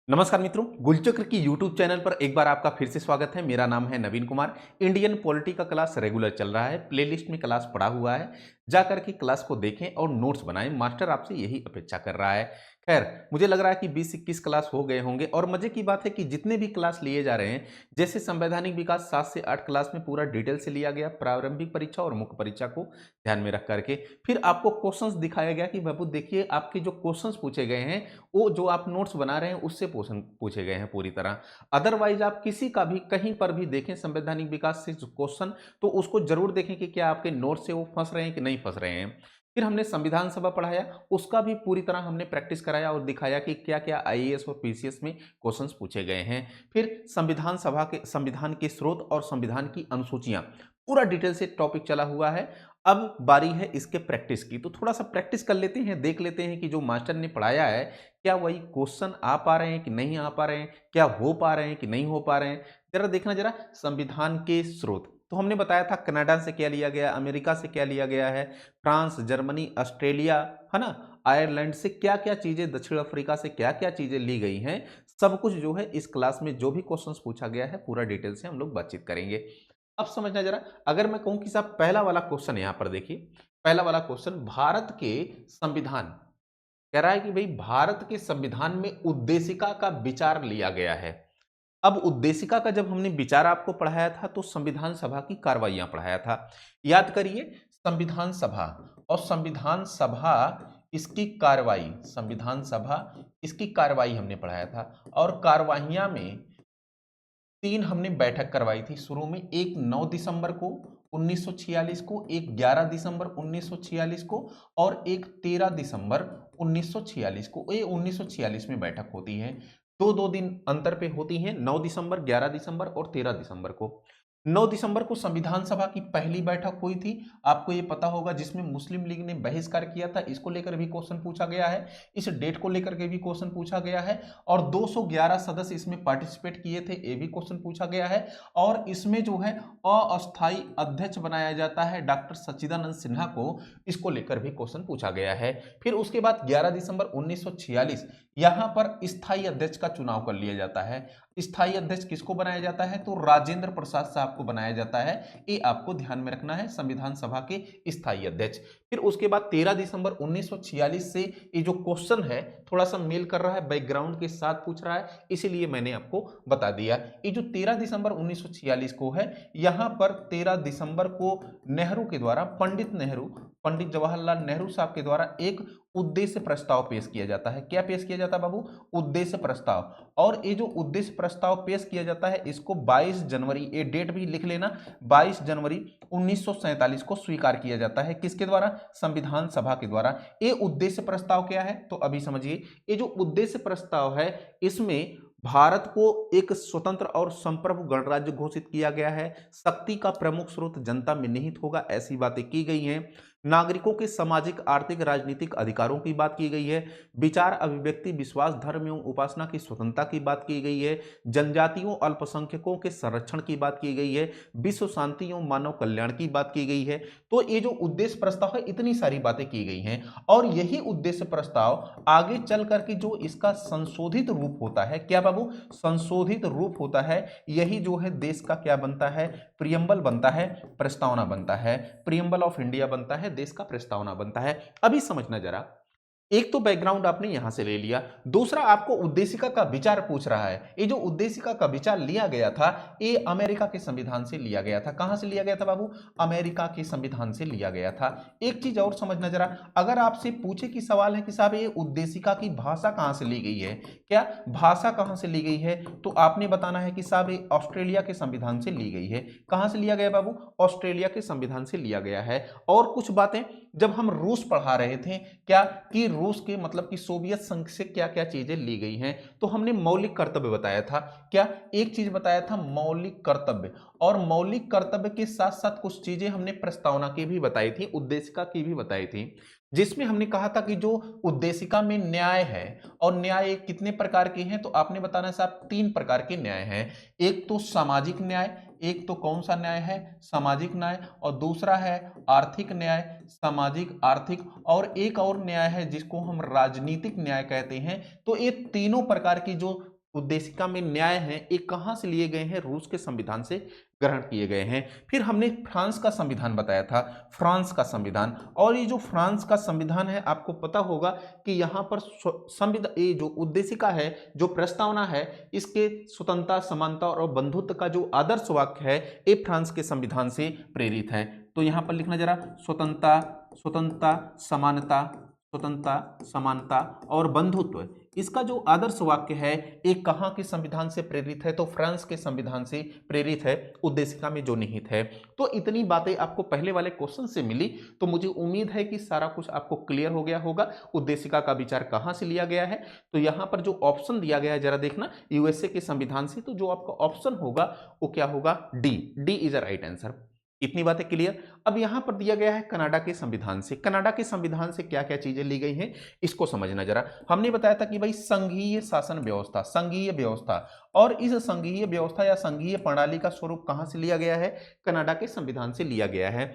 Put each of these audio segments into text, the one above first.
नमस्कार मित्रों, गुलचक्र की यूट्यूब चैनल पर एक बार आपका फिर से स्वागत है। मेरा नाम है नवीन कुमार। इंडियन पॉलिटी का क्लास रेगुलर चल रहा है, प्लेलिस्ट में क्लास पड़ा हुआ है। जाकर के क्लास को देखें और नोट्स बनाएं। मास्टर आपसे यही अपेक्षा कर रहा है। खैर, मुझे लग रहा है कि 20-21 क्लास हो गए होंगे और मजे की बात है कि जितने भी क्लास लिए जा रहे हैं, जैसे संवैधानिक विकास 7 से 8 क्लास में पूरा डिटेल से लिया गया, प्रारंभिक परीक्षा और मुख्य परीक्षा को ध्यान में रख करके फिर आपको क्वेश्चंस दिखाया गया कि बाबू देखिए आपके जो क्वेश्चंस पूछे गए हैं वो जो आप नोट्स बना रहे हैं उससे पोषण पूछे गए हैं पूरी तरह। अदरवाइज आप किसी का भी कहीं पर भी देखें संवैधानिक विकास से क्वेश्चन, तो उसको जरूर देखें कि क्या आपके नोट्स से वो फंस रहे हैं कि नहीं फंस रहे हैं। फिर हमने संविधान सभा पढ़ाया, उसका भी पूरी तरह हमने प्रैक्टिस कराया और दिखाया कि क्या क्या आईएएस और पीसीएस में क्वेश्चंस पूछे गए हैं। फिर संविधान सभा के संविधान के स्रोत और संविधान की अनुसूचियां पूरा डिटेल से टॉपिक चला हुआ है। अब बारी है इसके प्रैक्टिस की, तो थोड़ा सा प्रैक्टिस कर लेते हैं, देख लेते हैं कि जो मास्टर ने पढ़ाया है क्या वही क्वेश्चन आ पा रहे हैं कि नहीं आ पा रहे हैं, क्या हो पा रहे हैं कि नहीं हो पा रहे हैं। जरा देखना जरा संविधान के स्रोत, तो हमने बताया था कनाडा से क्या लिया गया, अमेरिका से क्या लिया गया है, फ्रांस, जर्मनी, ऑस्ट्रेलिया, है ना, आयरलैंड से क्या क्या चीजें, दक्षिण अफ्रीका से क्या क्या चीजें ली गई हैं। सब कुछ जो है इस क्लास में जो भी क्वेश्चंस पूछा गया है पूरा डिटेल से हम लोग बातचीत करेंगे। अब समझना जरा, अगर मैं कहूं कि साहब पहला वाला क्वेश्चन यहां पर देखिए, पहला वाला क्वेश्चन भारत के संविधान, कह रहा है कि भाई भारत के संविधान में उद्देशिका का विचार लिया गया है। अब उद्देशिका का जब हमने विचार आपको पढ़ाया था तो संविधान सभा की कार्रवाइयां पढ़ाया था। याद करिए, संविधान सभा और संविधान सभा इसकी कार्रवाई, संविधान सभा इसकी कार्रवाई हमने पढ़ाया था। और कार्रवाइयां में तीन हमने बैठक करवाई थी शुरू में, एक 9 दिसंबर को 1946 को, एक 11 दिसंबर 1946 को और एक 13 दिसंबर 1946 को। ये 1946 में बैठक होती है, दो दो दिन अंतर पे होती है, 9 दिसंबर, 11 दिसंबर और 13 दिसंबर को। 9 दिसंबर को संविधान सभा की पहली बैठक हुई थी, आपको ये पता होगा, जिसमें मुस्लिम लीग ने बहिष्कार किया था। इसको लेकर भी क्वेश्चन पूछा गया है, इस डेट को लेकर के भी क्वेश्चन पूछा गया है। और 211 सदस्य इसमें पार्टिसिपेट किए थे, ये भी क्वेश्चन पूछा गया है। और इसमें जो है अस्थायी अध्यक्ष बनाया जाता है डॉक्टर सच्चिदानंद सिन्हा को, इसको लेकर भी क्वेश्चन पूछा गया है। फिर उसके बाद 11 दिसंबर 1946 यहां पर स्थायी अध्यक्ष का चुनाव कर लिया जाता है। स्थायी अध्यक्ष किसको बनाया जाता है, तो राजेंद्र प्रसाद साहब को बनाया जाता है। ये आपको ध्यान में रखना है, संविधान सभा के स्थायी अध्यक्ष। फिर उसके बाद 13 दिसंबर 1946 से ये जो क्वेश्चन है थोड़ा सा मेल कर रहा है, बैकग्राउंड के साथ पूछ रहा है, इसीलिए मैंने आपको बता दिया। ये जो 13 दिसंबर 1946 को है, यहां पर 13 दिसंबर को नेहरू के द्वारा, पंडित जवाहरलाल नेहरू साहब के द्वारा एक उद्देश्य प्रस्ताव पेश किया जाता है। क्या पेश किया जाता है बाबू, उद्देश्य प्रस्ताव। और ये जो उद्देश्य प्रस्ताव पेश किया जाता है इसको 22 जनवरी, ये डेट भी लिख लेना, 22 जनवरी 1947 को स्वीकार किया जाता है। किसके द्वारा, संविधान सभा के द्वारा। ये उद्देश्य प्रस्ताव क्या है, तो अभी समझिए, ये जो उद्देश्य प्रस्ताव है इसमें भारत को एक स्वतंत्र और संप्रभु गणराज्य घोषित किया गया है। शक्ति का प्रमुख स्रोत जनता में निहित होगा, ऐसी बातें की गई हैं। नागरिकों के सामाजिक, आर्थिक, राजनीतिक अधिकारों की बात की गई है। विचार, अभिव्यक्ति, विश्वास, धर्म एवं उपासना की स्वतंत्रता की बात की गई है। जनजातियों, अल्पसंख्यकों के संरक्षण की बात की गई है। विश्व शांति एवं मानव कल्याण की बात की गई है। तो ये जो उद्देश्य प्रस्ताव है, इतनी सारी बातें की गई हैं। और यही उद्देश्य प्रस्ताव आगे चल करके जो इसका संशोधित रूप होता है, क्या बाबू, संशोधित रूप होता है, यही जो है देश का क्या बनता है, प्रियम्बल बनता है, प्रस्तावना बनता है। प्रियम्बल ऑफ इंडिया बनता है, देश का प्रस्तावना बनता है। अभी समझना जरा, एक तो बैकग्राउंड आपने यहां से ले लिया, दूसरा आपको उद्देशिका का विचार पूछ रहा है। ये जो उद्देशिका का विचार लिया गया था, ये अमेरिका के संविधान से लिया गया था। कहां से लिया गया था बाबू, अमेरिका के संविधान से लिया गया था। एक चीज और समझना जरा, अगर आपसे पूछे कि सवाल है कि साहब ये उद्देशिका की भाषा कहां से ली गई है, क्या भाषा कहां से ली गई है, तो आपने बताना है कि साहब ये ऑस्ट्रेलिया के संविधान से ली गई है। कहां से लिया गया बाबू, ऑस्ट्रेलिया के संविधान से लिया गया है। और कुछ बातें जब हम रूस पढ़ा रहे थे, क्या कि रूस के मतलब कि सोवियत संघ से क्या क्या चीजें ली गई हैं, तो हमने मौलिक कर्तव्य बताया था। क्या, एक चीज बताया था मौलिक कर्तव्य, और मौलिक कर्तव्य के साथ साथ कुछ चीजें हमने प्रस्तावना की भी बताई थी, उद्देशिका की भी बताई थी, जिसमें हमने कहा था कि जो उद्देशिका में न्याय है, और न्याय कितने प्रकार के हैं, तो आपने बताना साहब 3 प्रकार के न्याय हैं। एक तो सामाजिक न्याय, एक तो कौन सा न्याय है, सामाजिक न्याय, और दूसरा है आर्थिक न्याय, सामाजिक, आर्थिक, और एक और न्याय है जिसको हम राजनीतिक न्याय कहते हैं। तो ये तीनों प्रकार की जो उद्देशिका में न्याय हैं, ये कहाँ से लिए गए हैं? रूस के संविधान से ग्रहण किए गए हैं। फिर हमने फ्रांस का संविधान बताया था, फ्रांस का संविधान। और ये जो फ्रांस का संविधान है, आपको पता होगा कि यहाँ पर संविधान, ये जो उद्देशिका है, जो प्रस्तावना है, इसके स्वतंत्रता, समानता और बंधुत्व का जो आदर्श वाक्य है, ये फ्रांस के संविधान से प्रेरित है। तो यहाँ पर लिखना जरा, स्वतंत्रता, स्वतंत्रता, समानता, स्वतंत्रता, समानता और बंधुत्व, इसका जो आदर्श वाक्य है एक कहाँ के संविधान से प्रेरित है? तो फ्रांस के संविधान से प्रेरित है, उद्देशिका में जो निहित है। तो इतनी बातें आपको पहले वाले क्वेश्चन से मिली, तो मुझे उम्मीद है कि सारा कुछ आपको क्लियर हो गया होगा। उद्देशिका का विचार कहाँ से लिया गया है? तो यहाँ पर जो ऑप्शन दिया गया है जरा देखना, यूएसए के संविधान से। तो जो आपका ऑप्शन होगा वो क्या होगा? D. D is a right answer. इतनी बातें क्लियर। अब यहां पर दिया गया है कनाडा के संविधान से। कनाडा के संविधान से क्या क्या चीजें ली गई हैं, इसको समझना जरा। हमने बताया था कि भाई संघीय शासन व्यवस्था, संघीय व्यवस्था, और इस संघीय व्यवस्था या संघीय प्रणाली का स्वरूप कहां से लिया गया है? कनाडा के संविधान से लिया गया है।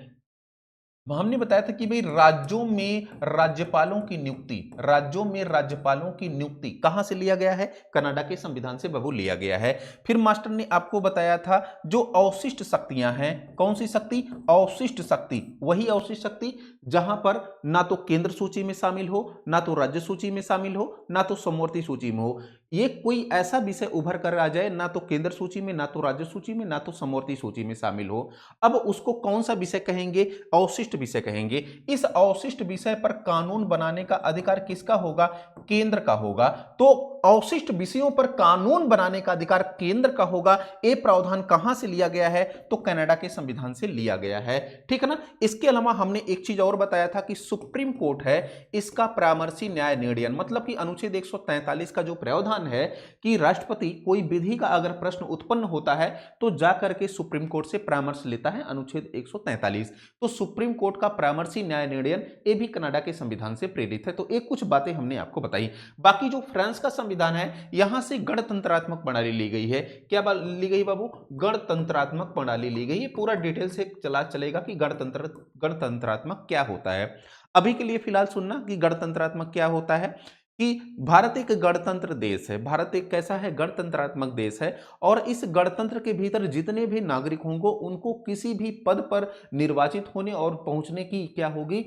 हमने बताया था कि भाई राज्यों में राज्यपालों की नियुक्ति, राज्यों में राज्यपालों की नियुक्ति कहां से लिया गया है? कनाडा के संविधान से बाबू लिया गया है। फिर मास्टर ने आपको बताया था जो अवशिष्ट शक्तियां हैं, कौन सी शक्ति? अवशिष्ट शक्ति, वही अवशिष्ट शक्ति जहां पर ना तो केंद्र सूची में शामिल हो, ना तो राज्य सूची में शामिल हो, ना तो समवर्ती सूची में हो। ये कोई ऐसा विषय उभर कर आ जाए, ना तो केंद्र सूची में, ना तो राज्य सूची में, ना तो समवर्ती सूची में शामिल हो, अब उसको कौन सा विषय कहेंगे? अवशिष्ट विषय कहेंगे। इस अवशिष्ट विषय पर कानून बनाने का अधिकार किसका होगा? केंद्र का होगा। तो अवशिष्ट विषयों पर कानून बनाने का अधिकार केंद्र का होगा। ये प्रावधान कहां से लिया गया है? तो कनाडा के संविधान से लिया गया है। ठीक है ना। इसके अलावा हमने एक चीज और बताया था कि सुप्रीम कोर्ट है, इसका परामर्शी न्याय निर्णय, मतलब कि अनुच्छेद 143 का जो प्रावधान है कि राष्ट्रपति कोई विधि का अगर प्रश्न उत्पन्न होता है तो जाकर के सुप्रीम कोर्ट से परामर्श लेता है, अनुच्छेद 143। तो सुप्रीम कोर्ट का परामर्शी न्याय निर्णय ये भी कनाडा के संविधान से प्रेरित है। तो एक कुछ बातें हमने आपको बताई। बाकी जो फ्रांस का संविधान है, यहां से गणतंत्रात्मक प्रणाली ली गई है। क्या ली गई बाबू? गणतंत्रात्मक प्रणाली ली गई है। पूरा डिटेल से चलेगा कि गणतंत्रात्मक क्या होता है। अभी के लिए फिलहाल सुनना कि गणतंत्रात्मक क्या होता है। कि भारत एक गणतंत्र देश है, भारत एक कैसा है? गणतंत्रात्मक देश है। और इस गणतंत्र के भीतर जितने भी नागरिक होंगे उनको किसी भी पद पर निर्वाचित होने और पहुंचने की क्या होगी?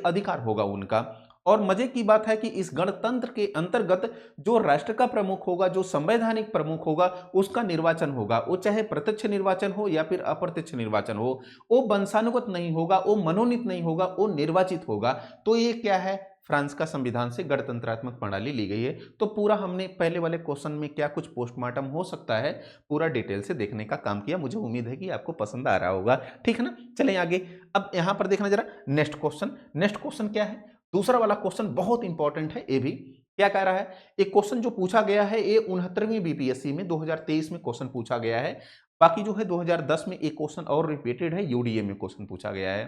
अधिकार होगा उनका। और मजे की बात है कि इस गणतंत्र के अंतर्गत जो राष्ट्र का प्रमुख होगा, जो संवैधानिक प्रमुख होगा, उसका निर्वाचन होगा। वो चाहे प्रत्यक्ष निर्वाचन हो या फिर अप्रत्यक्ष निर्वाचन हो, वो वंशानुगत नहीं होगा, वो मनोनीत नहीं होगा, वो निर्वाचित होगा। तो ये क्या है? फ्रांस का संविधान से गणतंत्रात्मक प्रणाली ली गई है। तो पूरा हमने पहले वाले क्वेश्चन में क्या कुछ पोस्टमार्टम हो सकता है, पूरा डिटेल से देखने का काम किया। मुझे उम्मीद है कि आपको पसंद आ रहा होगा। ठीक है ना। चलें आगे। अब यहां पर देखना जरा नेक्स्ट क्वेश्चन। नेक्स्ट क्वेश्चन क्या है? दूसरा वाला क्वेश्चन बहुत इंपॉर्टेंट है। ये भी क्या कह रहा है? एक क्वेश्चन जो पूछा गया है, ये 69वीं बीपीएससी में 2023 में क्वेश्चन पूछा गया है। बाकी जो है 2010 में एक क्वेश्चन और रिपीटेड है, यूडीए में क्वेश्चन पूछा गया है।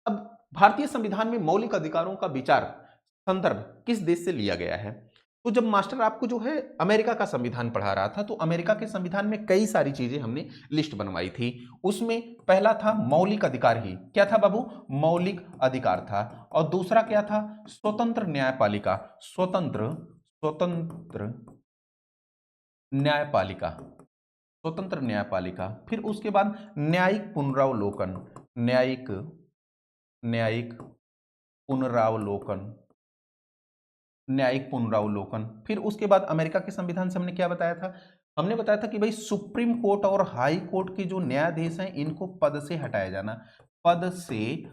अब भारतीय संविधान में मौलिक अधिकारों का विचार संदर्भ किस देश से लिया गया है? तो जब मास्टर आपको जो है अमेरिका का संविधान पढ़ा रहा था, तो अमेरिका के संविधान में कई सारी चीजें हमने लिस्ट बनवाई थी। उसमें पहला था मौलिक अधिकार ही। क्या था बाबू? मौलिक अधिकार था। और दूसरा क्या था? स्वतंत्र न्यायपालिका। स्वतंत्र स्वतंत्र न्यायपालिका, स्वतंत्र न्यायपालिका। फिर उसके बाद न्यायिक पुनरावलोकन, न्यायिक न्यायिक पुनरावलोकन, न्यायिक पुनरावलोकन। फिर उसके बाद अमेरिका के संविधान से हमने क्या बताया था? हमने बताया था कि भाई सुप्रीम कोर्ट और हाई कोर्ट के जो न्यायाधीश हैं, इनको पद से हटाया जाना, पद से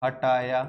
हटाया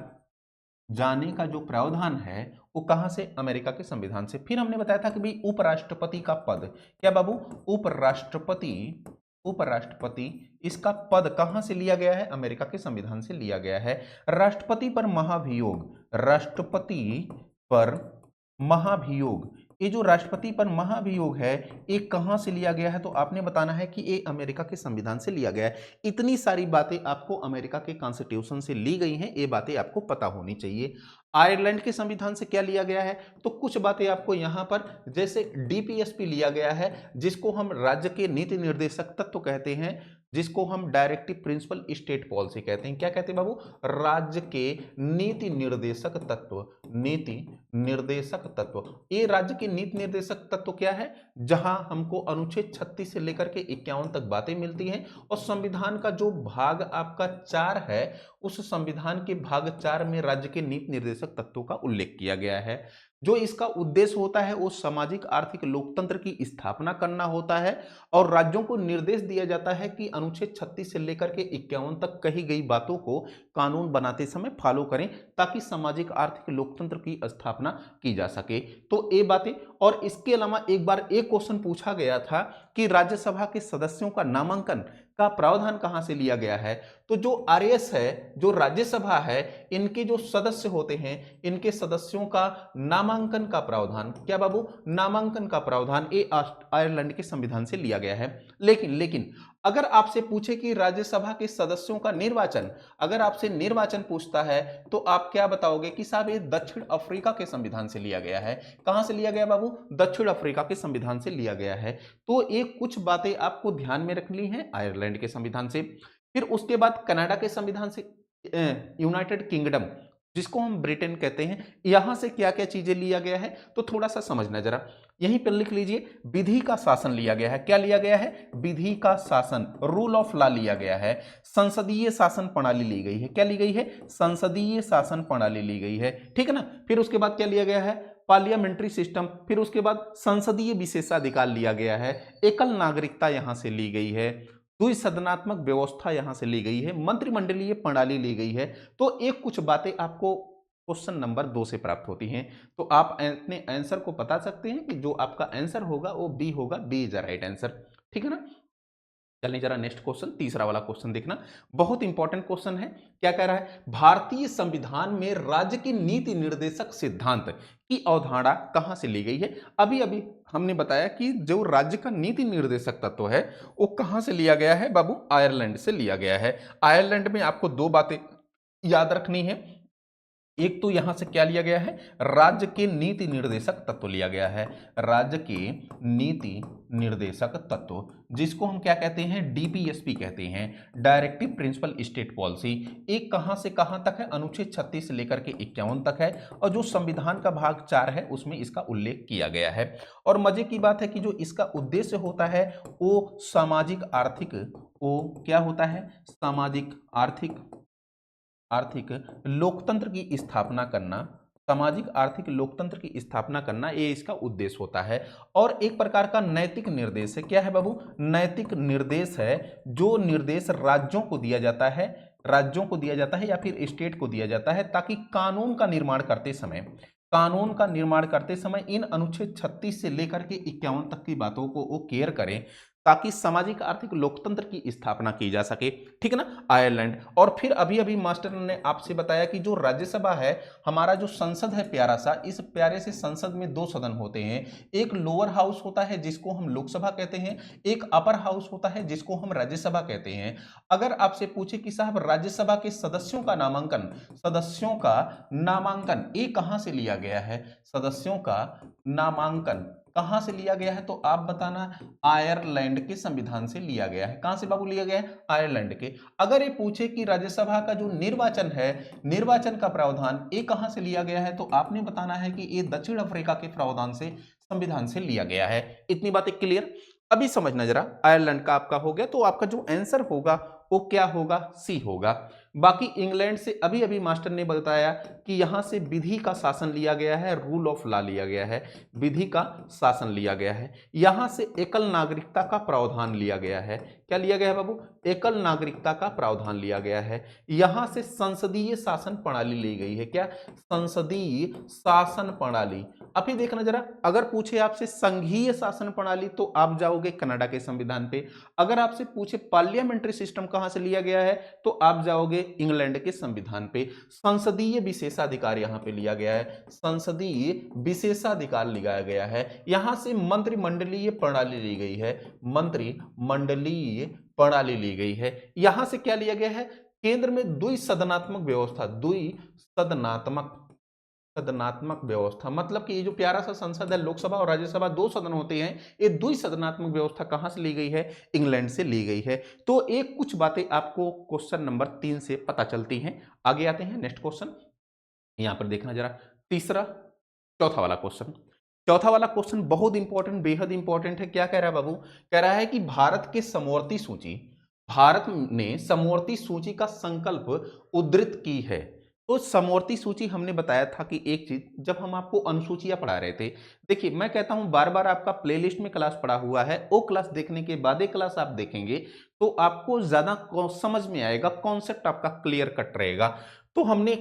जाने का जो प्रावधान है वो कहां से? अमेरिका के संविधान से। फिर हमने बताया था कि भाई उपराष्ट्रपति का पद, क्या बाबू? उपराष्ट्रपति, उपराष्ट्रपति, इसका पद कहां से लिया गया है? अमेरिका के संविधान से लिया गया है। राष्ट्रपति पर महाभियोग, राष्ट्रपति पर महाभियोग, ये जो राष्ट्रपति पर महाभियोग है, ये कहां से लिया गया है? तो आपने बताना है कि ये अमेरिका के संविधान से लिया गया है। इतनी सारी बातें आपको अमेरिका के कॉन्स्टिट्यूशन से ली गई हैं, ये बातें आपको पता होनी चाहिए। आयरलैंड के संविधान से क्या लिया गया है? तो कुछ बातें आपको यहां पर, जैसे डीपीएसपी लिया गया है, जिसको हम राज्य के नीति निर्देशक तत्व कहते हैं। जिसको हम डायरेक्टिव प्रिंसिपल स्टेट पॉलिसी कहते हैं। क्या कहते हैं बाबू? राज्य के नीति निर्देशक तत्व। नीति निर्देशक तत्व। ये राज्य के नीति निर्देशक तत्व क्या है? जहां हमको अनुच्छेद 36 से लेकर के 51 तक बातें मिलती हैं और संविधान का जो भाग आपका 4 है, उस संविधान के भाग 4 में राज्य के नीति निर्देशक तत्वों का उल्लेख किया गया है। जो इसका उद्देश्य होता है वो सामाजिक आर्थिक लोकतंत्र की स्थापना करना होता है और राज्यों को निर्देश दिया जाता है कि अनुच्छेद 36 से लेकर के 51 तक कही गई बातों को कानून बनाते समय फॉलो करें, ताकि सामाजिक आर्थिक लोकतंत्र की स्थापना की जा सके। तो ये बातें, और इसके अलावा एक बार एक क्वेश्चन पूछा गया था कि राज्यसभा के सदस्यों का नामांकन का प्रावधान कहां से लिया गया है? तो जो आरएस है, जो राज्यसभा है, इनके जो सदस्य होते हैं, इनके सदस्यों का नामांकन का प्रावधान, क्या बाबू? नामांकन का प्रावधान ये आयरलैंड के संविधान से लिया गया है। लेकिन अगर आपसे पूछे कि राज्यसभा के सदस्यों का निर्वाचन, अगर आपसे निर्वाचन पूछता है तो आप क्या बताओगे कि साहब ये दक्षिण अफ्रीका के संविधान से लिया गया है। कहां से लिया गया बाबू? दक्षिण अफ्रीका के संविधान से लिया गया है। तो ये कुछ बातें आपको ध्यान में रखनी है आयरलैंड के संविधान से। फिर उसके बाद कनाडा के संविधान से, यूनाइटेड किंगडम जिसको हम ब्रिटेन कहते हैं, यहां से क्या क्या चीजें लिया गया है तो थोड़ा सा समझना जरा। यहीं पर लिख लीजिए, विधि का शासन लिया गया है। क्या लिया गया है? विधि का शासन, रूल ऑफ लॉ लिया गया है। संसदीय शासन प्रणाली ली गई है। क्या ली गई है? संसदीय शासन प्रणाली ली गई है, ठीक है ना। फिर उसके बाद क्या लिया गया है? Parliamentary system. फिर उसके बाद संसदीय विशेषाधिकार लिया गया है। एकल नागरिकता यहां से ली गई है। द्विसदनात्मक व्यवस्था यहां से ली गई है। मंत्रिमंडलीय प्रणाली ली गई है। तो एक कुछ बातें आपको क्वेश्चन नंबर 2 से प्राप्त होती हैं। तो आप अपने आंसर को बता सकते हैं कि जो आपका आंसर होगा वो बी होगा। B is the right answer, ठीक है ना। चलिए जरा नेक्स्ट क्वेश्चन, तीसरा वाला क्वेश्चन देखना, बहुत इंपॉर्टेंट क्वेश्चन है। क्या कह रहा है? भारतीय संविधान में राज्य की नीति निर्देशक सिद्धांत की अवधारणा कहां से ली गई है? अभी अभी हमने बताया कि जो राज्य का नीति निर्देशक तत्व है वो कहां से लिया गया है बाबू? आयरलैंड से लिया गया है। आयरलैंड में आपको दो बातें याद रखनी है। एक तो यहां से क्या लिया गया है? राज्य के नीति निर्देशक तत्व लिया गया है। राज्य के नीति निर्देशक तत्व, जिसको हम क्या कहते हैं? डीपीएसपी कहते हैं, डायरेक्टिव प्रिंसिपल स्टेट पॉलिसी। एक कहां से कहां तक है? अनुच्छेद 36 से लेकर के 51 तक है और जो संविधान का भाग 4 है उसमें इसका उल्लेख किया गया है। और मजे की बात है कि जो इसका उद्देश्य होता है वो सामाजिक आर्थिक, वो क्या होता है? सामाजिक आर्थिक लोकतंत्र की स्थापना करना, सामाजिक आर्थिक लोकतंत्र की स्थापना करना, ये इसका उद्देश्य होता है। और एक प्रकार का नैतिक निर्देश है। क्या है बाबू? नैतिक निर्देश है। जो निर्देश राज्यों को दिया जाता है, राज्यों को दिया जाता है या फिर स्टेट को दिया जाता है, ताकि कानून का निर्माण करते समय इन अनुच्छेद 36 से लेकर के 51 तक की बातों को वो केयर करें, ताकि सामाजिक आर्थिक लोकतंत्र की स्थापना की जा सके, ठीक है ना। आयरलैंड। और फिर अभी अभी मास्टर ने आपसे बताया कि जो राज्यसभा है, हमारा जो संसद है प्यारा सा, इस प्यारे से संसद में दो सदन होते हैं। एक लोअर हाउस होता है जिसको हम लोकसभा कहते हैं, एक अपर हाउस होता है जिसको हम राज्यसभा कहते हैं। अगर आपसे पूछे कि साहब राज्यसभा के सदस्यों का नामांकन ये कहां से लिया गया है? सदस्यों का नामांकन कहां से लिया गया है? तो आप बताना। आयरलैंड के संविधान से लिया गया है। कहां से बाबू लिया गया है? आयरलैंड के। अगर ये पूछे कि राज्यसभा का जो निर्वाचन है, निर्वाचन का प्रावधान ये कहां से लिया गया है, तो आपने बताना है कि ये दक्षिण अफ्रीका के प्रावधान से, संविधान से लिया गया है। इतनी बातें क्लियर? अभी समझना जरा, आयरलैंड का आपका हो गया, तो आपका जो आंसर होगा वो क्या होगा? सी होगा। बाकी इंग्लैंड से अभी अभी मास्टर ने बताया कि यहां से विधि का शासन लिया गया है, रूल ऑफ लॉ लिया गया है, विधि का शासन लिया गया है। यहां से एकल नागरिकता का प्रावधान लिया गया है। क्या लिया गया है बाबू? एकल नागरिकता का प्रावधान लिया गया है। यहां से संसदीय शासन प्रणाली ली गई है। क्या? संसदीय शासन प्रणाली। अभी देखना जरा, अगर पूछे आपसे संघीय शासन प्रणाली तो आप जाओगे कनाडा के संविधान पे। अगर आपसे पूछे पार्लियामेंट्री सिस्टम कहां से लिया गया है, तो आप जाओगे इंग्लैंड के संविधान पे। संसदीय विशेषाधिकार यहां पे लिया गया है, संसदीय विशेषाधिकार लिया गया है। यहां से मंत्रिमंडलीय प्रणाली ली गई है, मंत्रिमंडलीय प्रणाली ली गई है। यहां से क्या लिया गया है? केंद्र में द्विसदनात्मक व्यवस्था, द्विसदनात्मक सदनात्मक व्यवस्था, मतलब कि ये जो प्यारा सा संसद है, लोकसभा और राज्यसभा दो सदन होते हैं, ये द्विसदनात्मक व्यवस्था कहां से ली गई है? इंग्लैंड से ली गई है। तो एक कुछ बातें आपको क्वेश्चन नंबर 3 से पता चलती हैं। आगे आते हैं नेक्स्ट क्वेश्चन, यहां पर देखना जरा, तीसरा, चौथा वाला क्वेश्चन। चौथा वाला क्वेश्चन बहुत इंपॉर्टेंट, बेहद इंपॉर्टेंट है। क्या कह रहा है बाबू? कह रहा है कि भारत के समवर्ती सूची, भारत ने समवर्ती सूची का संकल्प उद्धृत की है। तो समवर्ती सूची हमने बताया था कि एक चीज, जब हम आपको अनुसूचियां पढ़ा रहे थे, देखिए मैं कहता हूं बार बार आपका प्लेलिस्ट में क्लास पढ़ा हुआ है, वो क्लास देखने के बाद एक क्लास आप देखेंगे तो आपको ज्यादा समझ में आएगा, कॉन्सेप्ट आपका क्लियर कट रहेगा। तो हमने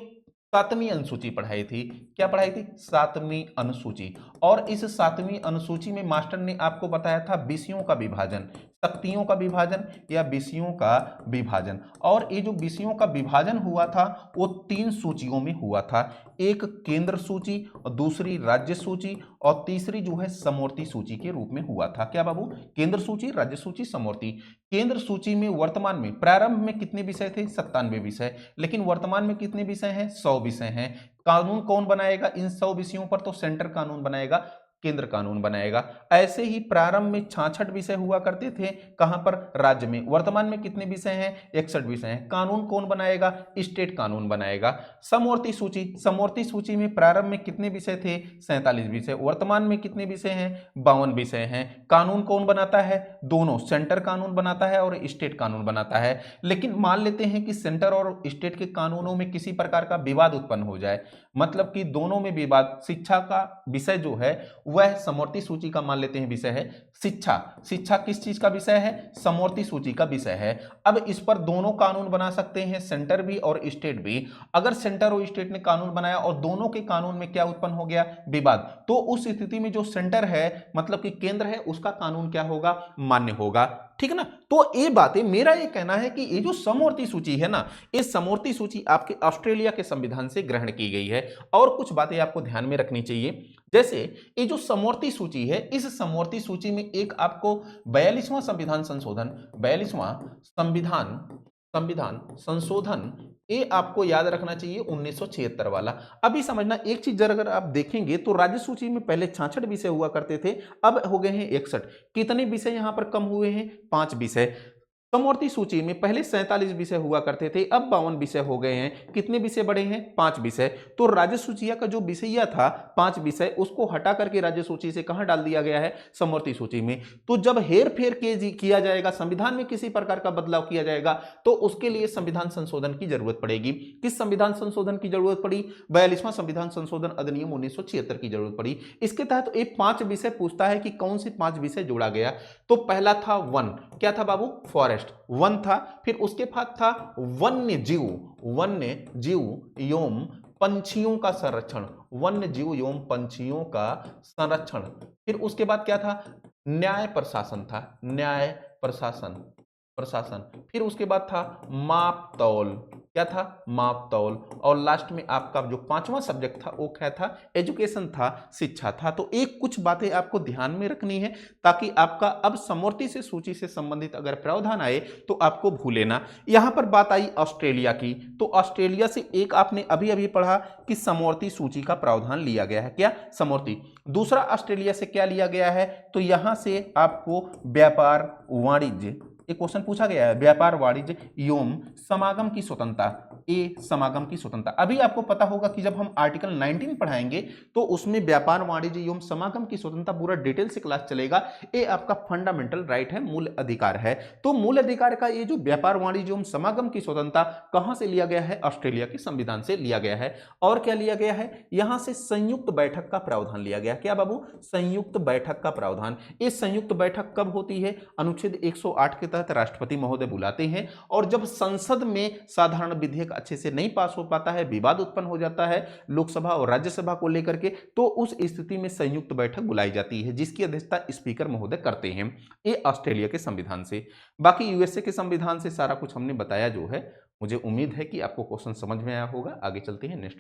सातवीं अनुसूची पढ़ाई थी। क्या पढ़ाई थी? सातवीं अनुसूची। और इस सातवीं अनुसूची में मास्टर ने आपको बताया था विषयों का विभाजन, शक्तियों का विभाजन या विषयों का विभाजन। और ये जो विषयों का विभाजन हुआ था वो 3 सूचियों में हुआ था, एक केंद्र सूची, और दूसरी राज्य सूची, और तीसरी जो है समवर्ती सूची के रूप में हुआ था। क्या बाबू? केंद्र सूची, राज्य सूची, समवर्ती। केंद्र सूची में वर्तमान में, प्रारंभ में कितने विषय थे? 97 विषय। लेकिन वर्तमान में कितने विषय हैं? 100 विषय हैं। कानून कौन बनाएगा इन 100 विषयों पर? तो सेंटर कानून बनाएगा, केंद्र कानून बनाएगा। ऐसे ही प्रारंभ में 66 विषय हुआ करते थे, कहां पर? राज्य में। वर्तमान में कितने विषय हैं? 61 विषय हैं। कानून कौन बनाएगा? स्टेट कानून बनाएगा। समवर्ती सूची, समवर्ती सूची में प्रारंभ में कितने विषय थे? 47 विषय। वर्तमान में कितने विषय हैं? 52 विषय हैं। कानून कौन बनाता है? दोनों, सेंटर कानून बनाता है और स्टेट कानून बनाता है। लेकिन मान लेते हैं कि सेंटर और स्टेट के कानूनों में किसी प्रकार का विवाद उत्पन्न हो जाए, मतलब कि दोनों में विवाद, शिक्षा का विषय जो है वह समवर्ती सूची का मान लेते हैं विषय है शिक्षा। शिक्षा किस चीज का विषय है? समवर्ती सूची का विषय है। अब इस पर दोनों कानून बना सकते हैं, सेंटर भी और स्टेट भी। अगर सेंटर और स्टेट ने कानून बनाया और दोनों के कानून में क्या उत्पन्न हो गया? विवाद, तो उस स्थिति में जो सेंटर है, मतलब कि केंद्र है, उसका कानून क्या होगा? मान्य होगा। ठीक ना? तो ये बातें, मेरा ये कहना है कि ये जो समवर्ती सूची है ना, ये समवर्ती सूची आपके ऑस्ट्रेलिया के संविधान से ग्रहण की गई है। और कुछ बातें आपको ध्यान में रखनी चाहिए, जैसे ये जो समवर्ती सूची है, इस समवर्ती सूची में एक आपको 42वां संविधान संशोधन, 42वां संविधान संविधान संशोधन, ये आपको याद रखना चाहिए, 1976 वाला। अभी समझना एक चीज, जरा अगर आप देखेंगे तो राज्य सूची में पहले 66 विषय हुआ करते थे, अब हो गए हैं 61। कितने विषय यहां पर कम हुए हैं? 5 विषय। समवर्ती सूची में पहले 47 विषय हुआ करते थे, अब 52 विषय हो गए हैं। कितने विषय बढ़े हैं? 5 विषय। तो राज्य सूचिया का जो विषय था 5 विषय, उसको हटा करके राज्य सूची से कहां डाल दिया गया है? समवर्ती सूची में। तो जब हेर फेर किया जाएगा, संविधान में किसी प्रकार का बदलाव किया जाएगा, तो उसके लिए संविधान संशोधन की जरूरत पड़ेगी। किस संविधान संशोधन की जरूरत पड़ी? 42वां संविधान संशोधन अधिनियम 1976 की जरूरत पड़ी। इसके तहत एक 5 विषय पूछता है कि कौन से 5 विषय जोड़ा गया। तो पहला था वन। क्या था बाबू? फॉरेस्ट, वन था। फिर उसके बाद था वन्य जीव, वन्य जीव एवं पंछियों का संरक्षण, वन्य जीव एवं पंछियों का संरक्षण। फिर उसके बाद क्या था? न्याय प्रशासन था, न्याय प्रशासन, प्रशासन। फिर उसके बाद था माप तौल। क्या था? माप तौल। और लास्ट में आपका जो 5वां सब्जेक्ट था वो क्या था? एजुकेशन था, शिक्षा था। तो एक कुछ बातें आपको ध्यान में रखनी है, ताकि आपका अब समवर्ती से सूची से संबंधित अगर प्रावधान आए तो आपको भूले ना। यहां पर बात आई ऑस्ट्रेलिया की, तो ऑस्ट्रेलिया से एक आपने अभी अभी पढ़ा कि समवर्ती सूची का प्रावधान लिया गया है। क्या? समवर्ती। दूसरा ऑस्ट्रेलिया से क्या लिया गया है? तो यहां से आपको व्यापार वाणिज्य, एक क्वेश्चन पूछा गया है, व्यापार वाणिज्य एवं समागम की स्वतंत्रता, ए समागम की स्वतंत्रता। अभी आपको पता होगा कि जब हम आर्टिकल 19 पढ़ाएंगे तो उसमें व्यापार वाणिज्य एवं समागम की स्वतंत्रता पूरा डिटेल से क्लास चलेगा। ये आपका फंडामेंटल राइट है, मूल अधिकार है। तो मूल अधिकार का ये जो व्यापार वाणिज्य एवं समागम की स्वतंत्रता कहां से लिया गया है? ऑस्ट्रेलिया के संविधान से लिया गया है। और क्या लिया गया है? यहां से संयुक्त बैठक का प्रावधान लिया गया। क्या बाबू? संयुक्त बैठक का प्रावधान। ये संयुक्त बैठक कब होती है? अनुच्छेद 108 के तहत राष्ट्रपति महोदय बुलाते हैं, और जब संसद में साधारण विधेयक अच्छे से नहीं पास हो पाता है, विवाद उत्पन्न हो जाता है लोकसभा और राज्यसभा को लेकर के, तो उस स्थिति में संयुक्त बैठक बुलाई जाती है, जिसकी अध्यक्षता स्पीकर महोदय करते हैं। ये ऑस्ट्रेलिया के संविधान से। बाकी यूएसए के संविधान से सारा कुछ हमने बताया जो है। मुझे उम्मीद है कि आपको क्वेश्चन समझ में आया होगा। आगे चलते हैं नेक्स्ट।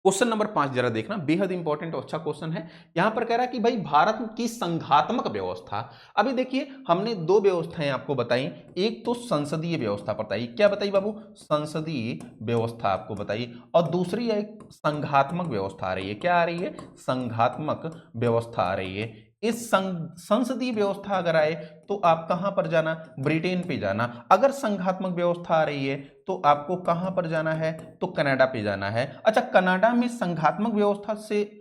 क्वेश्चन नंबर 5 जरा देखना, बेहद इंपॉर्टेंट और अच्छा क्वेश्चन है। यहां पर कह रहा है कि भाई भारत की संघात्मक व्यवस्था। अभी देखिए हमने दो व्यवस्थाएं आपको बताई, एक तो संसदीय व्यवस्था बताई, क्या बताई बाबू, संसदीय व्यवस्था आपको बताई, और दूसरी एक संघात्मक व्यवस्था आ रही है, क्या आ रही है, संघात्मक व्यवस्था आ रही है। इस संसदीय व्यवस्था अगर आए तो आप कहां पर जाना, ब्रिटेन पे जाना। अगर संघात्मक व्यवस्था आ रही है तो आपको कहां पर जाना है, तो कनाडा पे जाना है। अच्छा, कनाडा में संघात्मक व्यवस्था से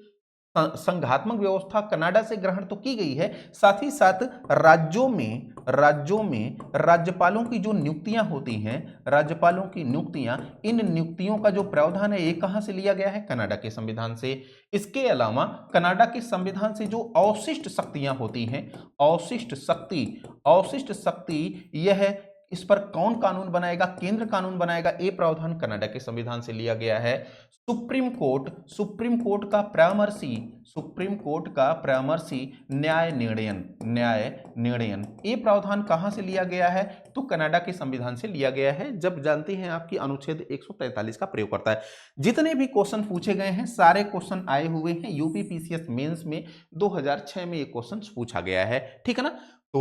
संघात्मक व्यवस्था कनाडा से ग्रहण तो की गई है, साथ ही साथ राज्यों में राज्यपालों की जो नियुक्तियां होती हैं, राज्यपालों की नियुक्तियां, इन नियुक्तियों का जो प्रावधान है ये कहां से लिया गया है, कनाडा के संविधान से। इसके अलावा कनाडा के संविधान से जो अवशिष्ट शक्तियां होती हैं, अवशिष्ट शक्ति यह, इस पर कौन कानून बनाएगा, केंद्र कानून बनाएगा, ये प्रावधान कनाडा के संविधान से लिया गया है। सुप्रीम कोर्ट का परामर्शी न्याय निर्णयन ये प्रावधान कहां से लिया गया है, तो कनाडा के संविधान से लिया गया है। जब जानते हैं आपकी अनुच्छेद 143 का प्रयोग करता है। जितने भी क्वेश्चन पूछे गए हैं सारे क्वेश्चन आए हुए हैं यूपी पीसीएस मेंस में, 2006 में ये क्वेश्चन पूछा गया है, ठीक है ना। तो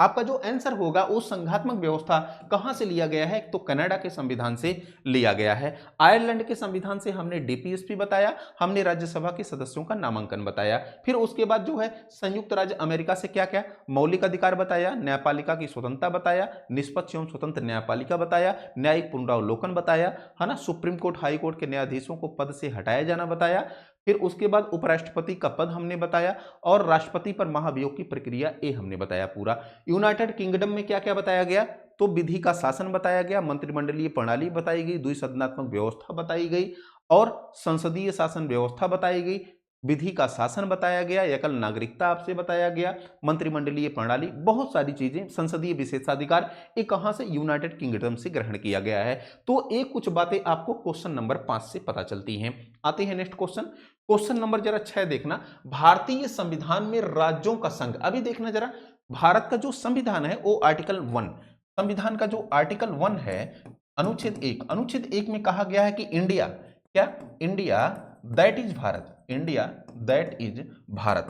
आपका जो आंसर होगा वो संघात्मक व्यवस्था कहां से लिया गया है, तो कनाडा के संविधान से लिया गया है। आयरलैंड के संविधान से हमने डीपीएसपी बताया, हमने राज्यसभा के सदस्यों का नामांकन बताया, फिर उसके बाद जो है संयुक्त राज्य अमेरिका से क्या क्या मौलिक अधिकार बताया, न्यायपालिका की स्वतंत्रता बताया, निष्पक्ष एवं स्वतंत्र न्यायपालिका बताया, न्यायिक पुनरावलोकन बताया, है ना, सुप्रीम कोर्ट हाई कोर्ट के न्यायाधीशों को पद से हटाया जाना बताया, फिर उसके बाद उपराष्ट्रपति का पद हमने बताया, और राष्ट्रपति पर महाभियोग की प्रक्रिया ये हमने बताया पूरा। यूनाइटेड किंगडम में क्या क्या बताया गया, तो विधि का शासन बताया गया, मंत्रिमंडलीय प्रणाली बताई गई, द्विसदनात्मक व्यवस्था बताई गई, और संसदीय शासन व्यवस्था बताई गई, विधि का शासन बताया गया, एकल नागरिकता आपसे बताया गया, मंत्रिमंडलीय प्रणाली, बहुत सारी चीजें, संसदीय विशेषाधिकार, ये कहां से, यूनाइटेड किंगडम से ग्रहण किया गया है। तो एक कुछ बातें आपको क्वेश्चन नंबर 5 से पता चलती हैं। आते हैं नेक्स्ट क्वेश्चन, क्वेश्चन नंबर जरा 6 देखना, भारतीय संविधान में राज्यों का संघ। अभी देखना जरा, भारत का जो संविधान है वो आर्टिकल 1, संविधान का जो आर्टिकल 1 है, अनुच्छेद 1 में कहा गया है कि इंडिया, क्या, India that is Bharat, India that is Bharat,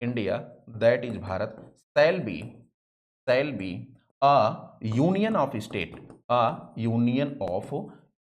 India that is Bharat shall be a union of state, a union of